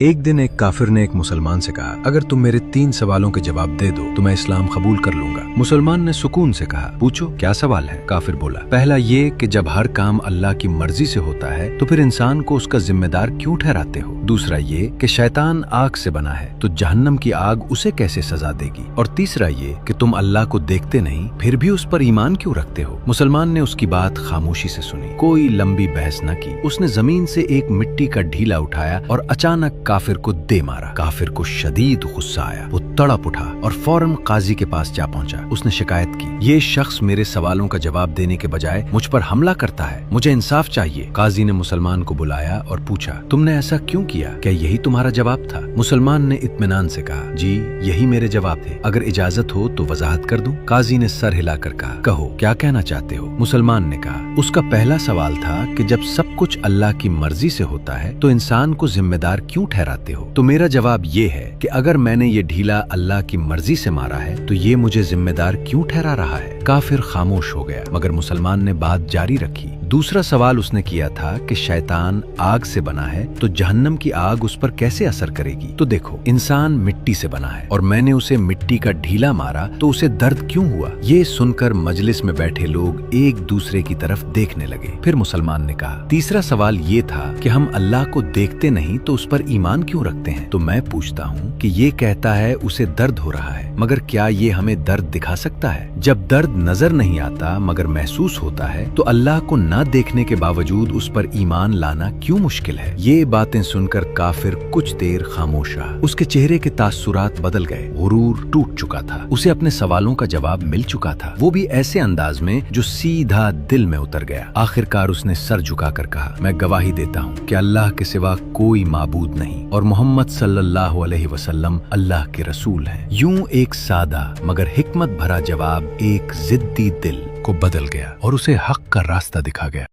ایک دن ایک کافر نے ایک مسلمان سے کہا، اگر تم میرے 3 سوالوں کے جواب دے دو تو میں اسلام قبول کر لوں گا۔ مسلمان نے سکون سے کہا، پوچھو کیا سوال ہے؟ کافر بولا، پہلا یہ کہ جب ہر کام اللہ کی مرضی سے ہوتا ہے تو پھر انسان کو اس کا ذمہ دار کیوں ٹھہراتے ہو؟ دوسرا یہ کہ شیطان آگ سے بنا ہے تو جہنم کی آگ اسے کیسے سزا دے گی؟ اور تیسرا یہ کہ تم اللہ کو دیکھتے نہیں پھر بھی اس پر ایمان کیوں رکھتے ہو؟ مسلمان نے اس کی بات خاموشی سے سنی، کوئی لمبی بحث نہ کی۔ اس نے زمین سے ایک مٹی کا ڈھیلا اٹھایا اور اچانک کافر کو دے مارا۔ کافر کو شدید غصہ آیا، وہ تڑپ اٹھا اور فوراً قاضی کے پاس جا پہنچا۔ اس نے شکایت کی، یہ شخص میرے سوالوں کا جواب دینے کے بجائے مجھ پر حملہ کرتا ہے، مجھے انصاف چاہیے۔ قاضی نے مسلمان کو بلایا اور پوچھا، تم نے ایسا کیوں کیا؟ کیا یہی تمہارا جواب تھا؟ مسلمان نے اطمینان سے کہا، جی یہی میرے جواب تھے، اگر اجازت ہو تو وضاحت کر دوں؟ قاضی نے سر ہلا کر کہا، کہو کیا کہنا چاہتے ہو؟ مسلمان نے کہا، اس کا پہلا سوال تھا کہ جب سب کچھ اللہ کی مرضی سے ہوتا ہے تو انسان کو ذمہ دار کیوں ٹھہراتے ہو؟ تو میرا جواب یہ ہے کہ اگر میں نے یہ ڈھیلا اللہ کی مرضی سے مارا ہے تو یہ مجھے ذمہ دار کیوں ٹھہرا رہا ہے؟ کافر خاموش ہو گیا، مگر مسلمان نے بات جاری رکھی۔ دوسرا سوال اس نے کیا تھا کہ شیطان آگ سے بنا ہے تو جہنم کی آگ اس پر کیسے اثر کرے گی؟ تو دیکھو، انسان مٹی سے بنا ہے اور میں نے اسے مٹی کا ڈھیلا مارا تو اسے درد کیوں ہوا؟ یہ سن کر مجلس میں بیٹھے لوگ ایک دوسرے کی طرف دیکھنے لگے۔ پھر مسلمان نے کہا، تیسرا سوال یہ تھا کہ ہم اللہ کو دیکھتے نہیں تو اس پر ایمان کیوں رکھتے ہیں؟ تو میں پوچھتا ہوں کہ یہ کہتا ہے اسے درد ہو رہا ہے، مگر کیا یہ ہمیں درد دکھا سکتا ہے؟ جب درد نظر نہیں آتا مگر محسوس ہوتا ہے تو اللہ کو نہ دیکھنے کے باوجود اس پر ایمان لانا کیوں مشکل ہے؟ یہ باتیں سن کر کافر کچھ دیر خاموش رہا۔ اس کے چہرے کے تاثرات بدل گئے، غرور ٹوٹ چکا تھا، اسے اپنے سوالوں کا جواب مل چکا تھا، وہ بھی ایسے انداز میں جو سیدھا دل میں اتر گیا۔ آخرکار اس نے سر جھکا کر کہا، میں گواہی دیتا ہوں کہ اللہ کے سوا کوئی معبود نہیں اور محمد صلی اللہ علیہ وسلم اللہ کے رسول ہیں۔ یوں ایک سادہ مگر حکمت بھرا جواب ایک ضدی دل کو بدل گیا اور اسے حق کا راستہ دکھا گیا۔